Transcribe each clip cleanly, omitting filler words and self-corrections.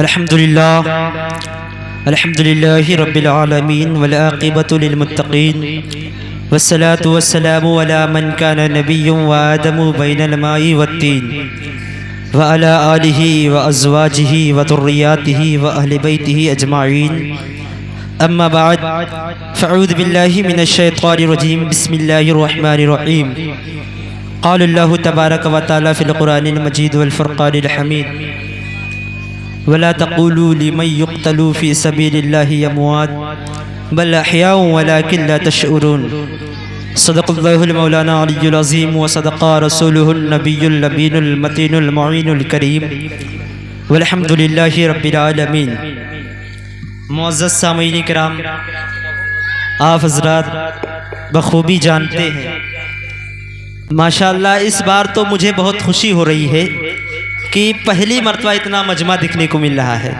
الحمد لله رب العالمين والعاقبة للمتقين والصلاة والسلام على من كان نبي وآدم بين الماء والطين وعلى آله وأزواجه وذرياته وأهل بيته أجمعين أما بعد فأعوذ بالله من الشيطان الرجيم بسم الله الرحمن الرحيم قال الله تبارك وتعالى في القرآن المجيد والفرقان الحميد ولا تقولوا لمن يقتل في سبيل الله أموات بل أحياء ولكن لا تشعرون صدق الله المولانا العلي العظيم وصدق رسوله النبي الأمين المتين المعين الكريم والحمد لله رب العالمين۔ معزز سامعین کرام، آپ حضرات بخوبی جانتے ہیں ماشاءاللہ اس بار تو مجھے بہت خوشی ہو رہی ہے کہ پہلی مرتبہ اتنا مجمع دیکھنے کو مل رہا ہے،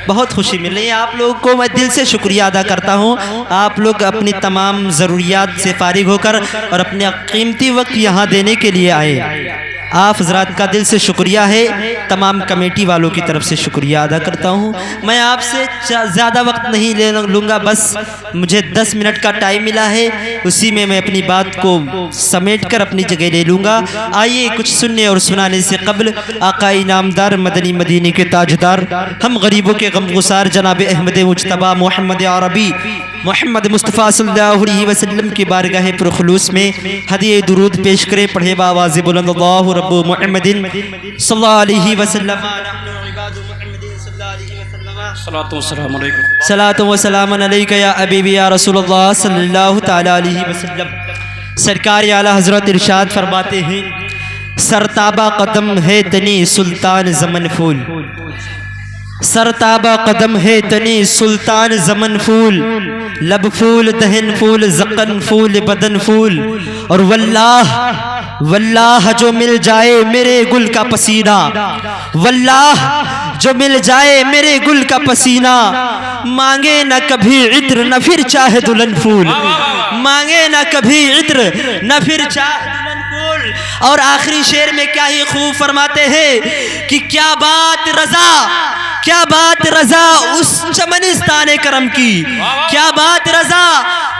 بہت خوشی مل رہی ہے۔ آپ لوگوں کو میں دل سے شکریہ ادا کرتا ہوں، آپ لوگ اپنی تمام ضروریات سے فارغ ہو کر اور اپنے قیمتی وقت یہاں دینے کے لیے آئے۔ آپ حضرات کا دل سے شکریہ ہے، تمام کمیٹی والوں کی طرف سے شکریہ ادا کرتا ہوں۔ میں آپ سے زیادہ وقت نہیں لوں گا، بس مجھے 10 منٹ کا ٹائم ملا ہے، اسی میں میں اپنی بات کو سمیٹ کر اپنی جگہ لے لوں گا۔ آئیے کچھ سننے اور سنانے سے قبل آقا انعامدار مدنی مدینے کے تاجدار، ہم غریبوں کے غم گسار جناب احمد مجتبیٰ محمد عربی محمد مصطفیٰ صلی اللہ علیہ وسلم کی بارگاہ پرخلوص میں ہدیہ درود پیش کرے، پڑھے بآواز بلند اللہ رب محمد صلی اللہ علیہ وسلم صلاۃ و سلام علیک یا حبیبی یا رسول اللہ صلی اللہ تعالی علیہ وسلم۔ سرکار اعلیٰ حضرت ارشاد فرماتے ہیں، سرتابہ قدم ہے تنی سلطان زمن پھول، سرتابہ قدم ہے تنی سلطان زمن پھول، لب پھول دہن پھول زقن پھول بدن پھول، اور واللہ جو مل جائے میرے گل کا پسینہ، واللہ جو مل جائے میرے گل کا پسینہ، مانگے نہ کبھی عطر نہ پھر چاہے دلہن پھول، مانگے نہ کبھی عطر نہ پھر چاہے دلہن پھول۔ اور آخری شعر میں کیا ہی خوب فرماتے ہیں کہ کیا بات رضا، کیا بات رضا اس چمنستان کرم کی، کیا بات رضا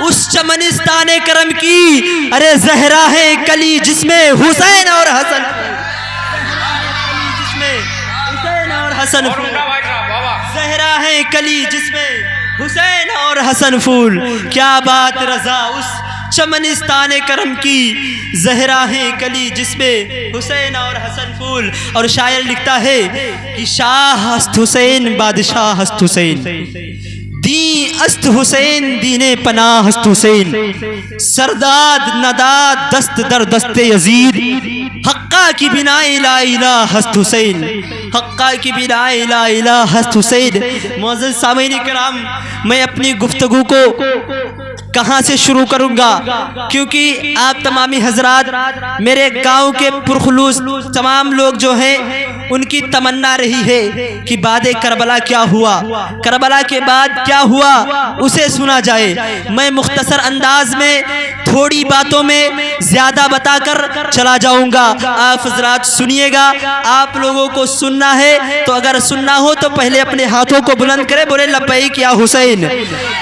اس چمنستان کرم کی، ارے زہرا ہے کلی جس میں حسین اور حسن، زہرا ہے کلی جس میں حسین اور حسن پھول، کیا بات رضا اس چمنستان کرم کی، زہرا ہے کلی جس میں حسین اور حسن پھول۔ اور شاعر لکھتا ہے کہ شاہ است حسین بادشاہ است حسین، دین است حسین دین پناہ است حسین، سرداد نداد دست در دست یزید، حقا کی بنا لا الہ ہست حسین، حقا کی بنا لا الہ ہست حسین۔ معزز سامعین کرام، میں اپنی گفتگو کو کہاں سے شروع کروں گا، کیونکہ آپ تمامی حضرات میرے گاؤں کے پرخلوص تمام لوگ جو ہیں ان کی تمنا رہی ہے کہ بعد کربلا کیا ہوا، کربلا کے بعد کیا ہوا اسے سنا جائے۔ میں مختصر انداز میں تھوڑی باتوں میں زیادہ بتا کر چلا جاؤں گا، آپ حضرات سنیے گا۔ آپ لوگوں کو سننا ہے تو اگر سننا ہو تو پہلے اپنے ہاتھوں کو بلند کرے، بولے لبیک یا حسین،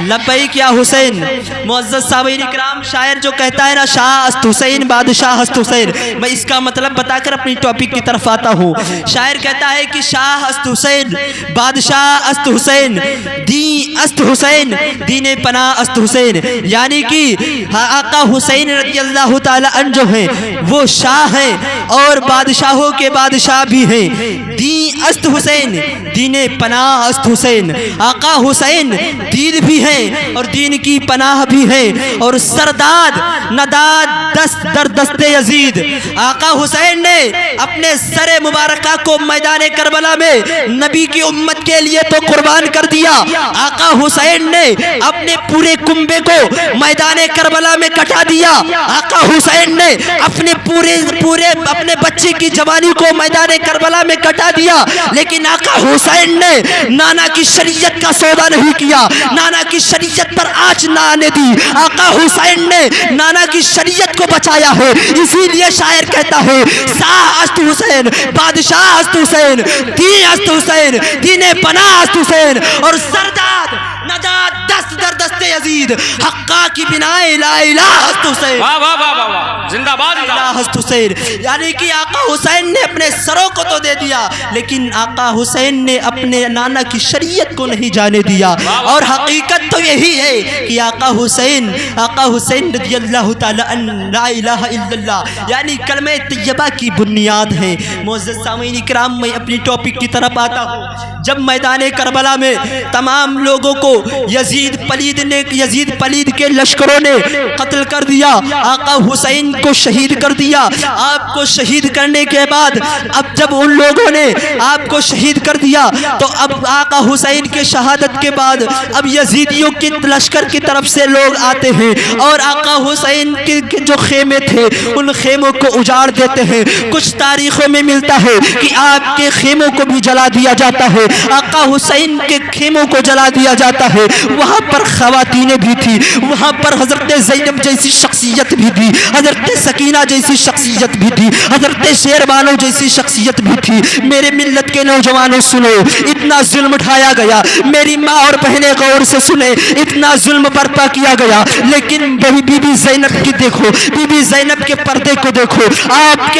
لبیک یا حسین۔ معزز سامعین اکرام، شاعر جو کہتا ہے نا شاہ است حسین بادشاہ است حسین، میں اس کا مطلب بتا کر اپنی ٹاپک کی طرف آتا ہوں۔ شاعر کہتا ہے کہ شاہ است حسین بادشاہ است حسین، دین است حسین دین پناہ است حسین، یعنی کہ آقا حسین رضی اللہ تعالی عنہ جو ہیں وہ شاہ ہیں اور بادشاہوں کے بادشاہ بھی ہیں۔ دین است حسین دین پناہ است حسین، آقا حسین دین بھی ہیں اور دین کی پناہ بھی ہیں، اور سرداد نداد دست در دست یزید، آقا حسین نے اپنے سر مبارکہ کو میدان کربلا میں نبی کی امت کے لیے تو قربان کر دیا، آقا حسین نے اپنے پورے کنبے کو میدان کربلا میں کٹا دیا، آقا حسین نے اپنے اپنے بچے کی جوانی کو میدان کربلا میں کٹا دیا، لیکن آقا حسین نے نانا کی شریعت کا سودا نہیں کیا، نانا کی شریعت پر آنچ نہ آنے دی۔ آقا حسین نے نانا کی شریعت کو بچایا ہے، اسی لیے شاعر کہتا ہے شاہ است حسین، بادشاہ است حسین، دین است حسین، دین پناہ است حسین، اور سرداد نداد دست در دست یزید، حقا کی بنائے لا الہ است حسین، واہ واہ واہ واہ واہ، زندہ باد لا الہ است حسین۔ یعنی کہ آقا حسین نے اپنے سروں کو تو دے دیا، لیکن آقا حسین نے اپنے نانا کی شریعت کو نہیں جانے دیا۔ اور حقیقت تو یہی ہے کہ آقا حسین رضی اللہ تعالی عنہ لا الہ الا اللہ یعنی کلمہ طیبہ کی بنیاد ہے۔ معزز سامعین کرام، میں اپنی ٹاپک کی طرف آتا ہوں۔ جب میدان کربلا میں تمام لوگوں کو یزید پلید کے لشکروں نے قتل کر دیا، آقا حسین کو شہید کر دیا۔ آپ کو شہید کرنے کے بعد اب جب ان لوگوں نے آپ کو شہید کر دیا تو اب آقا حسین کے شہادت کے بعد اب یزیدیوں کے لشکر کی طرف سے لوگ آتے ہیں اور آقا حسین کے جو خیمے تھے ان خیموں کو اجاڑ دیتے ہیں۔ کچھ تاریخوں میں ملتا ہے کہ آپ کے خیموں کو بھی جلا دیا جاتا ہے، آقا حسین کے خیموں کو جلا دیا جاتا ہے۔ وہاں پر خواتینیں بھی تھی، وہاں پر حضرت زینب جیسی شخصیت بھی تھی، حضرت سکینہ جیسی شخصیت بھی تھی، حضرت شیروانو جیسی شخصیت بھی تھی۔ میرے ملت کے نوجوانوں سنو، اتنا ظلم اٹھایا گیا، میری ماں اور بہنیں غور سے سنیں، اتنا ظلم برپا کیا گیا، لیکن بی بی زینب کی دیکھو، بی بی زینب کے پردے کو دیکھو، آپ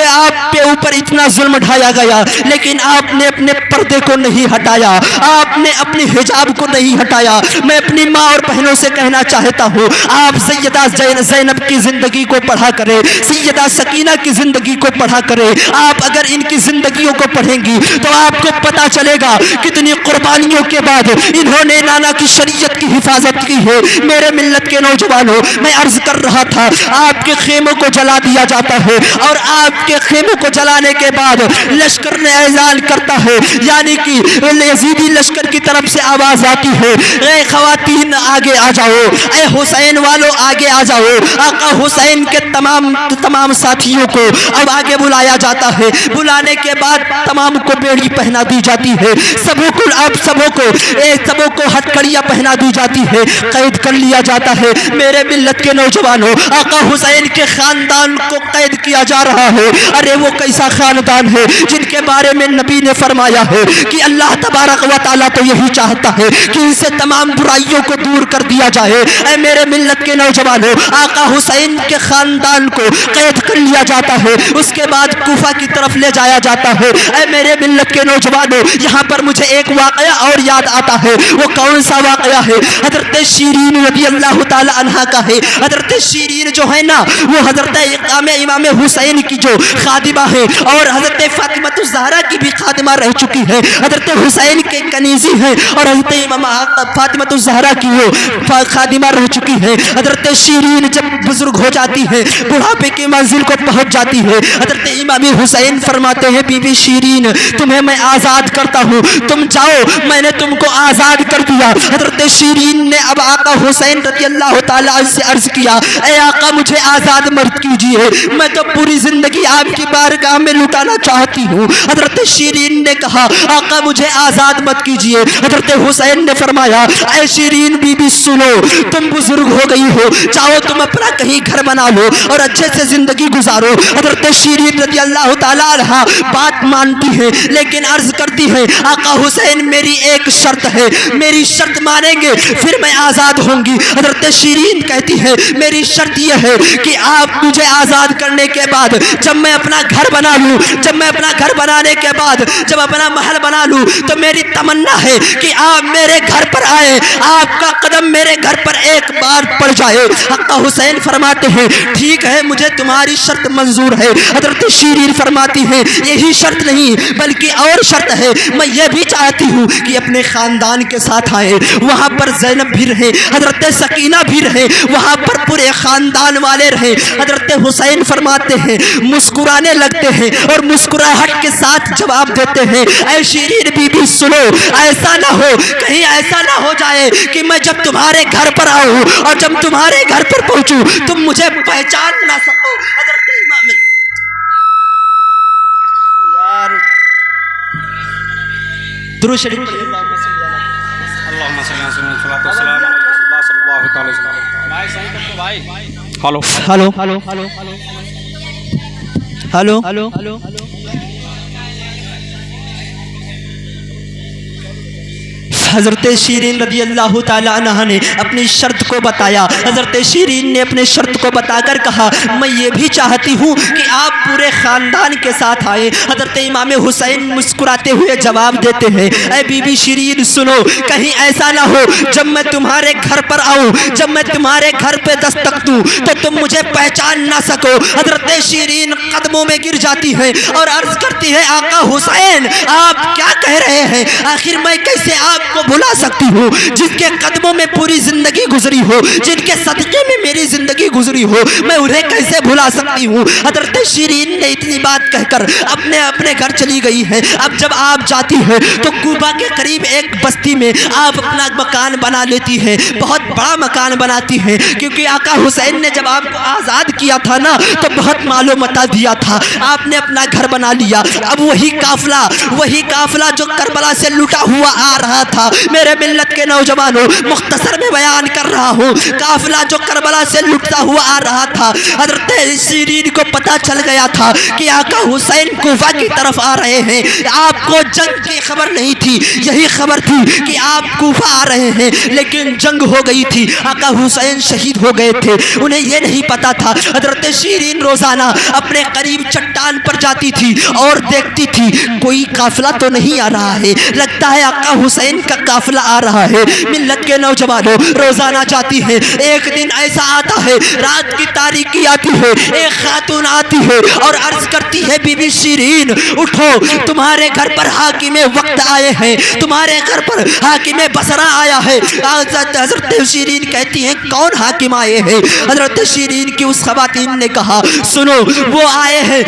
پہ اوپر اتنا ظلم اٹھایا گیا، لیکن آپ نے اپنے پردے کو نہیں ہٹایا، آپ نے اپنی حجاب کو نہیں ہٹایا۔ میں اپنی ماں اور بہنوں سے کہنا چاہتا ہوں، آپ سیدہ زینب کی زندگی کو پڑھا کریں، سیدہ سکینہ کی زندگی کو پڑھا کریں۔ آپ اگر ان کی زندگیوں کو پڑھیں گی تو آپ کو پتا چلے گا کتنی قربانیوں کے بعد انہوں نے نانا کی شریعت کی حفاظت کی ہے۔ میرے ملت کے نوجوانوں، میں عرض کر رہا تھا، آپ کے خیموں کو جلا دیا جاتا ہے اور آپ کے خیموں کو جلانے کے بعد لشکر نے اعلان کرتا ہے، یعنی کہ یزیدی لشکر کی طرف سے آواز آتی ہے، اے خواتین آگے آ جاؤ، اے حسین والو آگے آ جاؤ۔ آقا حسین کے تمام ساتھیوں کو اب آگے بلایا جاتا ہے، بلانے کے بعد تمام کو بیڑی پہنا دی جاتی ہے، سبوں کو ہتھکڑیاں پہنا دی جاتی ہے، قید کر لیا جاتا ہے۔ میرے ملت کے نوجوانوں، آقا حسین کے خاندان کو قید کیا جا رہا ہے۔ ارے وہ کیسا خاندان ہے جن کے بارے میں نبی نے فرمایا ہے کہ اللہ تبارک و تعالیٰ تو یہی چاہتا ہے کہ ان سے تمام برائیوں کو دور کر دیا جائے۔ اے میرے ملت کے نوجوانوں، آقا حسین کے خاندان کو قید کر لیا جاتا ہے، اس کے بعد کوفہ کی طرف لے جایا جاتا ہے۔ اے میرے ملت کے نوجوانوں، یہاں پر مجھے ایک واقعہ اور یاد آتا ہے۔ وہ کون سا واقعہ ہے؟ حضرت شیرین رضی اللہ تعالی عنہا کا ہے۔ حضرت شیرین جو ہے نا، وہ حضرت امام حسین کی جو خادمہ ہے اور حضرت فاطمہ الزہرا کی بھی خادمہ رہ چکی ہے، حضرت حسین کے کنیزی ہے اور حضرت فاطمہ الزہرا کی وہ خادمہ رہ چکی ہے۔ حضرت شیرین جب بزرگ ہو جاتی ہے، بڑھاپے کی منزل کو پہنچ جاتی ہے، حضرت امام حسین فرماتے ہیں، بی بی شیرین تمہیں میں آزاد کرتا ہوں، تم جاؤ، میں نے تم کو آزاد کر دیا۔ حضرت شیرین نے اب آقا حسین رضی اللہ تعالیٰ عنہ سے عرض کیا، اے آقا مجھے آزاد مت کیجئے، میں تو پوری زندگی آپ کی بارگاہ میں لٹانا چاہتی ہوں۔ حضرت شیرین نے کہا، آقا مجھے آزاد مت کیجئے۔ حضرت حسین نے فرمایا، اے شیرین بی بی سنو، تم بزرگ ہو گئی ہو، چاہو تم اپنا کہیں گھر بنا لو اور اچھے سے زندگی گزارو۔ حضرت شیرین رضی اللہ تعالیٰ عنہ بات مانتی ہے، لیکن عرض کرتی ہے، آقا حسین میری ایک شرط ہے، میری شرط مانیں گے پھر میں آزاد ہوں گی۔ حضرت شیرین کہتی ہے، میری شرط یہ ہے کہ آپ مجھے آزاد کرنے کے بعد جب میں اپنا گھر بنا لوں، جب میں اپنا گھر بنانے کے بعد جب اپنا محل بنا لوں تو میری تمنا ہے کہ آپ میرے گھر پر آئے، آپ کا قدم میرے گھر پر ایک بار پڑ جائے۔ آقا حسین فرماتے ہیں، ٹھیک ہے مجھے تمہاری شرط منظور ہے۔ حضرت شیرین فرماتی ہے، یہی شرط نہیں بلکہ اور شرط ہے، میں یہ بھی چاہتی ہوں کہ اپنے خاندان کے ساتھ آئے، وہاں پر زینب بھی رہے، حضرت سکینہ بھی رہے، وہاں پر پورے خاندان والے رہے۔ حضرت حسین فرماتے ہیں، مسکرانے لگتے ہیں اور مسکراہٹ کے ساتھ جواب دیتے ہیں، اے شیرین بی بی سنو، ایسا نہ ہو، کہیں ایسا نہ ہو جائے کہ میں جب تمہارے گھر پر آؤں اور جب تمہارے گھر پر پہنچوں تم مجھے پہچان نہ سکو۔ حضرت امام درود شریف پڑھیے۔ اللهم صل على سيدنا محمد والسلام على رسول الله صلى الله تعالى عليه وسلم۔ بھائی صحیح کر تو بھائی۔ ہلو ہلو حضرت شیرین رضی اللہ تعالی عنہ نے اپنی شرط کو بتایا۔ حضرت شیرین نے اپنے شرط کو بتا کر کہا میں یہ بھی چاہتی ہوں کہ آپ پورے خاندان کے ساتھ آئیں۔ حضرت امام حسین مسکراتے ہوئے جواب دیتے ہیں اے بی بی شیرین سنو، کہیں ایسا نہ ہو جب میں تمہارے گھر پر آؤں، جب میں تمہارے گھر پہ دستک دوں تو تم مجھے پہچان نہ سکو۔ حضرت شیرین قدموں میں گر جاتی ہے اور عرض کرتی ہے آقا حسین آپ کیا کہہ رہے ہیں؟ آخر میں کیسے آپ کو بھلا سکتی ہوں جن کے قدموں میں پوری زندگی گزری ہو، جن کے صدقے میں میری زندگی گزری ہو، میں انہیں کیسے بھلا سکتی ہوں؟ حضرت شیرین نے اتنی بات کہہ کر اپنے گھر چلی گئی ہے۔ اب جب آپ جاتی ہے تو کوبا کے قریب ایک بستی میں آپ اپنا مکان بنا لیتی ہے، بہت بڑا مکان بناتی ہے، کیونکہ آقا حسین نے جب آپ کو آزاد کیا تھا نا تو بہت مال و متاع دیا تھا، آپ نے اپنا گھر بنا لیا۔ اب وہی قافلہ جو کربلا سے لٹا ہوا آ رہا تھا، میرے ملت کے نوجوانوں مختصر میں بیان کر رہا ہوں، قافلہ جو کربلا سے لٹتا ہوا آ رہا تھا، حضرت شیرین کو پتا چل گیا تھا کہ آقا حسین کوفہ کی طرف آ رہے ہیں۔ آپ کو جنگ کی خبر نہیں تھی، یہی خبر تھی کہ آپ کوفہ آ رہے ہیں، لیکن جنگ ہو گئی تھی، آقا حسین شہید ہو گئے تھے، انہیں یہ نہیں پتا تھا۔ حضرت شیرین روزانہ اپنے قریب چٹان پر جاتی تھی اور دیکھتی تھی کوئی قافلہ تو نہیں آ رہا ہے، لگتا ہے آقا حسین کا قافلہ آ رہا ہے۔ ملت کے نوجوانوں روزانہ جاتی ہے، ایک دن ایسا آتا ہے رات کی تاریکی آتی ہے، ایک خاتون آتی ہے اور عرض کرتی ہے بی بی شیرین اٹھو، تمہارے گھر پر حاکم وقت آئے ہیں، تمہارے گھر پر حاکم بصرہ آیا ہے۔ حضرت شیرین کہتی ہیں کون حاکم آئے ہیں؟ حضرت شیرین کی اس خواتین نے کہا سنو وہ آئے ہیں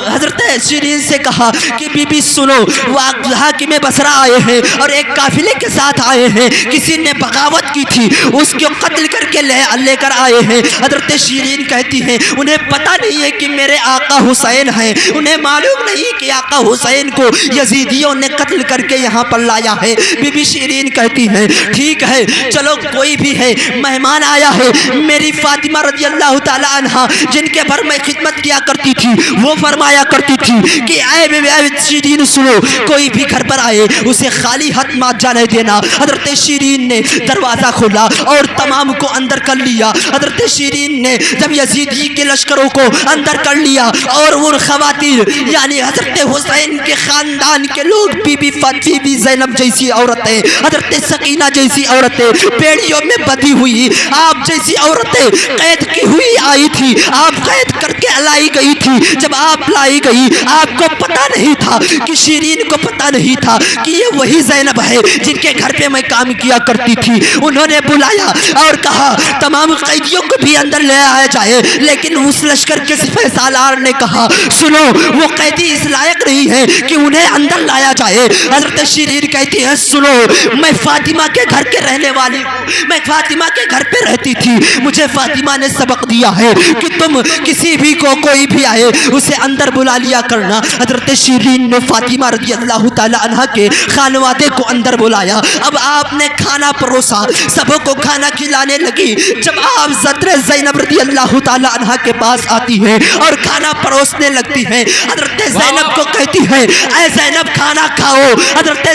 حضرت شیرین سے کہا کہ بی بی سنو وہ حاکم بصرہ آئے ہیں اور ایک قافلے کے ساتھ آئے ہیں، کسی نے بغاوت کی تھی اس کو قتل کر کے لے کر آئے ہیں۔ حضرت شیرین کہتی ہیں انہیں پتہ نہیں ہے کہ میرے آقا حسین ہیں، انہیں معلوم نہیں کہ آقا حسین کو یزیدیوں نے قتل کر کے یہاں پر لایا ہے۔ بی بی شیرین کہتی ہیں ٹھیک ہے چلو کوئی بھی ہے، مہمان آیا ہے، میری فاطمہ رضی اللہ تعالی عنہا جن کے گھر میں خدمت کیا کرتی تھی وہ فرمایا کرتی تھی کہ اے شیرین سنو کوئی بھی گھر پر آئے اسے خالی ہاتھ مت جانے دینا۔ حضرت شیرین نے دروازہ کھولا اور تمام کو اندر کر لیا۔ حضرت شیرین نے جب یزیدی کے لشکروں کو اندر کر لیا اور وہ خواتین یعنی حضرت حسین کے خاندان کے لوگ بی بی زینب جیسی عورتیں، حضرت سکینہ جیسی عورتیں بیڑیوں میں بندھی ہوئی، آپ جیسی عورتیں قید کی ہوئی آئی تھی، آپ قید کر کے لائی گئی تھی۔ جب آپ لائی گئی آپ کو پتا نہیں تھا کہ شیرین کو پتا نہیں تھا کہ یہ وہی زینب ہے جن کے گھر پہ میں کام کیا کرتی تھی۔ انہوں نے بلایا اور کہا تمام قیدیوں کو بھی اندر لے آیا جائے، لیکن اس لشکر کے سپہ سالار نے کہا سنو وہ قیدی اس لائق نہیں ہے کہ انہیں اندر لایا جائے۔ حضرت شیرین کہتی ہے سنو میں فاطمہ کے گھر کے رہنے والی ہوں، میں فاطمہ کے گھر پہ رہتی تھی، مجھے فاطمہ نے سبق دیا ہے کہ تم کسی بھی کو کوئی بھی آئے اسے اندر بلا لیا کرنا۔ حضرت شیرین نے فاطمہ رضی اللہ تعالی عنہ کے خانوادے کو اندر بلایا، اب آپ نے کھانا پروسا، سبوں کو کھانا کھلانے لگی۔ جب آپ حضرت زینب رضی اللہ تعالی عنہ کے پاس آتی ہیں اور کھانا پروسنے لگتی ہیں، حضرت زینب کو کہتی ہے اے زینب کھانا کھاؤ۔ حضرت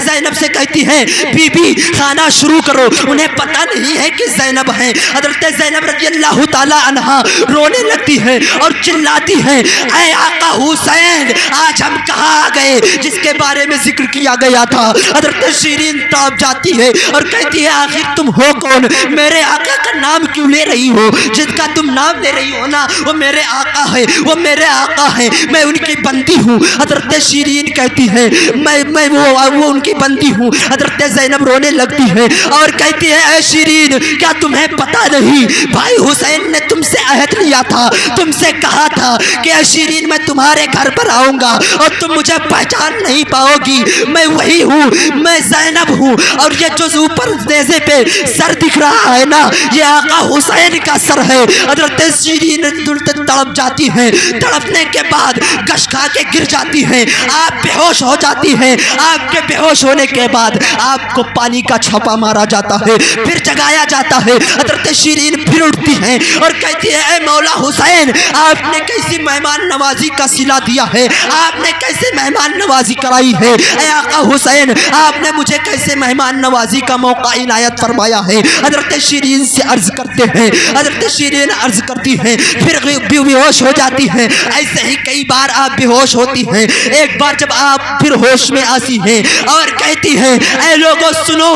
زینب سے کہتی ہے بی بی کھانا شروع کرو، انہیں پتہ نہیں ہے کہ زینب ہیں۔ حضرت زینب رضی اللہ تعالی عنہ رونے لگتی ہے اور چلاتی ہے اے آقا حسین آج ہم کہاں آ گئے جس کے بارے میں ذکر کیا گیا تھا۔ حضرت شیرین تاب جاتی ہے اور کہتی ہے آخر تم ہو کون؟ میرے آقا کا نام کیوں لے رہی ہو؟ جس کا تم نام لے رہی ہو نا وہ میرے آقا ہے، وہ میرے آقا ہے، میں ان کی بندی ہوں۔ حضرت شیرین کہتی ہے میں وہ ان کی بندی ہوں۔ حضرت زینب رونے لگتی ہے اور کہتی ہے اے شیرین کیا تمہیں پتہ نہیں بھائی حسین نے تم سے عہد لیا تھا، تم سے کہا تھا کہ اے شیرین میں تمہارے گھر پر آؤں گا اور تم مجھے پہچان نہیں پاؤ گی، میں وہی ہوں، میں زینب ہوں، اور یہ جو اوپر نیزے پہ سر دکھ رہا ہے نا یہ آقا حسین کا سر ہے۔ حضرت شیرین تڑپ جاتی ہیں، تڑپنے کے بعد گش کھا کے گر جاتی ہیں، آپ بے ہوش ہو جاتی ہیں۔ آپ کے بے ہوش ہونے کے بعد آپ کو پانی کا چھاپا مارا جاتا ہے، پھر جگایا جاتا ہے۔ حضرت شیرین پھر اٹھتی ہیں اور کہتی ہے اے مولا حسین، آپ نے کیسی مہمان نوازی کا صلہ دیا ہے، آپ نے کیسے مہمان نوازی کرائی ہے، اے آقا حسین آپ نے مجھے کیسے مہمان نوازی کا موقع عنایت فرمایا ہے۔ حضرت شیرین سے عرض کرتے ہیں، حضرت شیرین عرض کرتی ہیں، پھر بے ہوش ہو جاتی ہیں۔ ایسے ہی کئی بار آپ بے ہوش ہوتی ہیں، ایک بار جب آپ پھر ہوش میں آتی ہیں اور کہتی ہیں اے لوگوں سنو،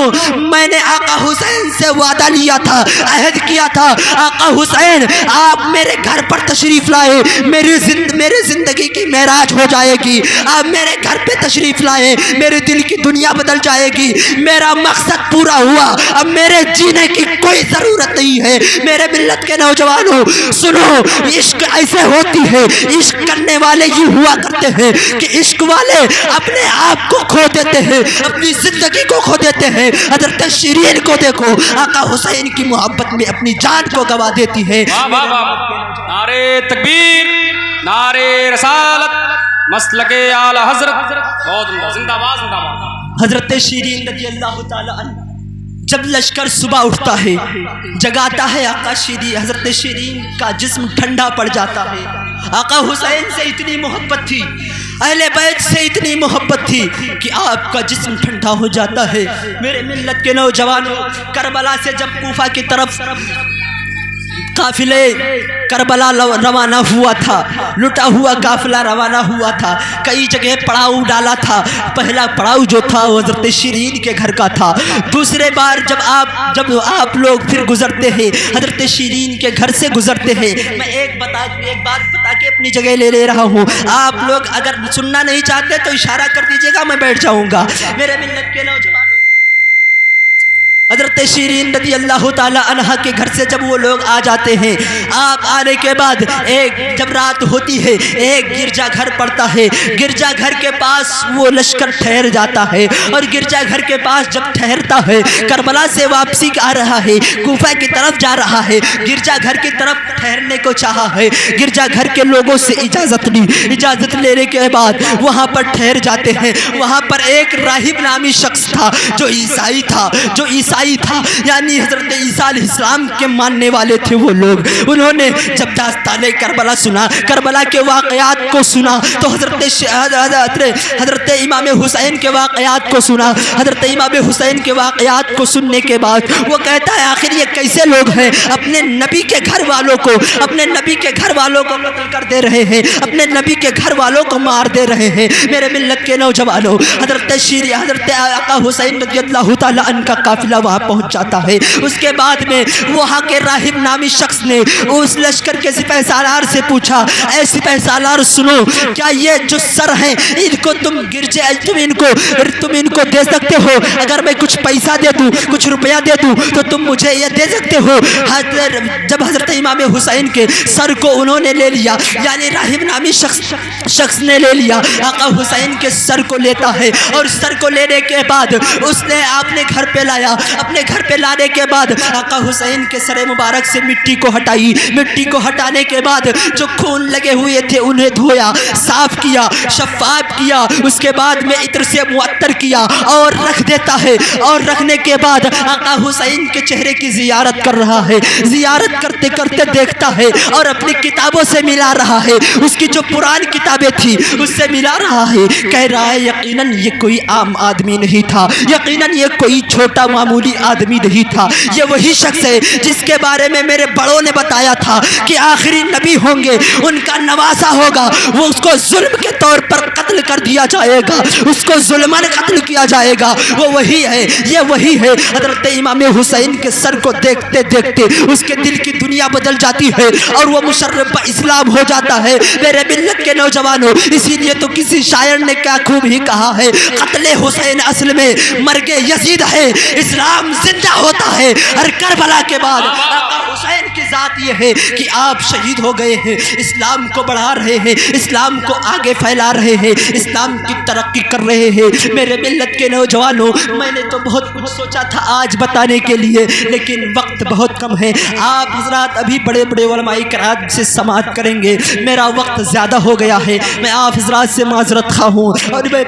میں نے آقا حسین سے وعدہ لیا تھا، عہد کیا تھا، آقا حسین آپ میرے گھر پر تشریف لائے، میری زندگی کی معراج ہو جائے گی، آپ میرے گھر پہ تشریف لائے، میرے دل کی دنیا بدل جائے گی، میرا مقصد پورا ہوا، اب میرے جینے کی کوئی ضرورت نہیں ہے۔ میرے ملت کے نوجوانوں سنو، عشق ایسے ہوتی ہے، عشق کرنے والے یہ ہوا کرتے ہیں کہ عشق والے اپنے آپ کو کھو دیتے ہیں، اپنی زندگی کو کھو دیتے ہیں۔ حضرت شیرین کو دیکھو، آقا حسین کی محبت میں اپنی جان کو گوا دیتی ہے۔ نعرے تکبیر، نعرے رسالت، مسلک اعلی حضرت، بہت زندہ باد زندہ باد۔ حضرت شیرین رضی اللہ تعالی عنہ جب لشکر صبح اٹھتا ہے جگاتا ہے آقا شیرین، حضرت شیرین کا جسم ٹھنڈا پڑ جاتا ہے۔ آقا حسین سے اتنی محبت تھی، اہل بیت سے اتنی محبت تھی کہ آپ کا جسم ٹھنڈا ہو جاتا ہے۔ میرے ملت کے نوجوانوں، کربلا سے جب کوفہ کی طرف قافلے کربلا روانہ ہوا تھا، لٹا ہوا قافلہ روانہ ہوا تھا، کئی جگہ پڑاؤ ڈالا تھا۔ پہلا پڑاؤ جو تھا وہ حضرت شیرین کے گھر کا تھا۔ دوسرے بار جب آپ لوگ پھر گزرتے ہیں، حضرت شیرین کے گھر سے گزرتے ہیں، میں ایک بات بتا کے اپنی جگہ لے رہا ہوں، آپ لوگ اگر سننا نہیں چاہتے تو اشارہ کر دیجیے گا، میں بیٹھ جاؤں گا۔ میرے ملت کے نوجوان، حضرت شیرین رضی اللہ تعالی عنہ کے گھر سے جب وہ لوگ آ جاتے ہیں، آپ آنے کے بعد جب رات ہوتی ہے ایک گرجا گھر پڑتا ہے، گرجا گھر کے پاس وہ لشکر ٹھہر جاتا ہے، اور گرجا گھر کے پاس جب ٹھہرتا ہے، کربلا سے واپسی آ رہا ہے، کوفہ کی طرف جا رہا ہے، گرجا گھر کی طرف ٹھہرنے کو چاہا ہے، گرجا گھر کے لوگوں سے اجازت لی، اجازت لینے کے بعد وہاں پر ٹھہر جاتے ہیں۔ وہاں پر ایک راہب نامی شخص تھا جو عیسائی تھا، یعنی حضرت عیسیٰ علیہ السلام کے ماننے والے تھے وہ لوگ۔ انہوں نے جب داستان کربلا سنا، کربلا کے واقعات کو سنا، تو حضرت امام حسین کے واقعات کو سنا۔ حضرت امام حسین کے واقعات کو سننے کے بعد وہ کہتا ہے آخر یہ کیسے لوگ ہیں، اپنے نبی کے گھر والوں کو قتل کر دے رہے ہیں، اپنے نبی کے گھر والوں کو مار دے رہے ہیں۔ میرے ملت کے نوجوانوں، حضرت آقا حسین رضی اللہ تعالی عنہ کا قافلہ وہاں پہنچ جاتا ہے۔ اس کے بعد میں وہاں کے راہب نامی شخص نے اس لشکر کے سپہ سالار سے پوچھا اے سپہ سالار سنو، کیا یہ جو سر ہیں ان کو تم ان کو دے سکتے ہو؟ اگر میں کچھ پیسہ دے دوں، کچھ روپیہ دے دوں تو تم مجھے یہ دے سکتے ہو؟ جب حضرت امام حسین کے سر کو انہوں نے لے لیا، یعنی راہب نامی شخص نے لے لیا، آقا حسین کے سر کو لیتا ہے، اور سر کو لینے کے بعد اس نے اپنے گھر پہ لایا۔ اپنے گھر پہ لانے کے بعد آقا حسین کے سر مبارک سے مٹی کو ہٹائی، مٹی کو ہٹانے کے بعد جو خون لگے ہوئے تھے انہیں دھویا، صاف کیا، شفاف کیا، اس کے بعد میں عطر سے معطر کیا اور رکھ دیتا ہے، اور رکھنے کے بعد آقا حسین کے چہرے کی زیارت کر رہا ہے، زیارت کرتے کرتے دیکھتا ہے اور اپنی کتابوں سے ملا رہا ہے، اس کی جو پرانی کتابیں تھی اس سے ملا رہا ہے، کہہ رہا ہے یقیناً یہ کوئی عام آدمی نہیں تھا، یقیناً یہ کوئی چھوٹا معمولی آدمی نہیں تھا، یہ وہی شخص ہے جس کے بارے میں میرے بڑوں نے بتایا تھا کہ آخری نبی ہوں گے، ان کا نواسا ہوگا، وہ اس کو ظلم کے طور پر قتل کر دیا جائے گا، اس کو ظلماً قتل کیا جائے گا، وہ وہی ہے، یہ وہی ہے۔ حضرت امام حسین کے سر کو دیکھتے دیکھتے اس کے دل کی دنیا بدل جاتی ہے اور وہ مشرف اسلام ہو جاتا ہے۔ میرے ملت کے نوجوانوں، اسی لیے تو کسی شاعر نے کیا خوب ہی کہا ہے، قتل حسین اصل میں مرگ یزید ہے، اسلام اسلام زندہ ہوتا ہے. ہر کربلا کے بعد آقا حسین کی ذات یہ ہے کہ آپ شہید ہو گئے ہیں, اسلام کو بڑھا رہے ہیں, اسلام کو آگے پھیلا رہے ہیں, اسلام کی ترقی کر رہے ہیں. میرے ملت کے نوجوانوں, میں نے تو بہت کچھ سوچا تھا آج بتانے کے لیے, لیکن وقت بہت کم ہے. آپ حضرات ابھی بڑے بڑے علماء کرام سے سماعت کریں گے, میرا وقت زیادہ ہو گیا ہے. میں آپ حضرات سے معذرت خواہ ہوں اور میں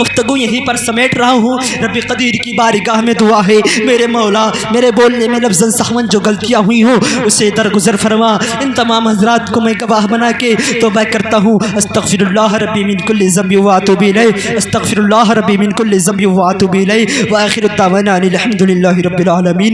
گفتگو یہیں پر سمیٹ رہا ہوں. رب قدیر کی بارگاہ میں دعا ہے, میرے مولا میرے بولنے میں لفظاً سہون جو غلطیاں ہوئی ہوں اسے درگزر فرما. ان تمام حضرات کو میں گواہ بنا کے توبہ کرتا ہوں. استغفر اللہ ربی من کل ذنب واتوب الیہ, استغفر اللہ ربی من کل ذنب واتوب الیہ, وآخر الدعوانا الحمد للہ رب العالمین.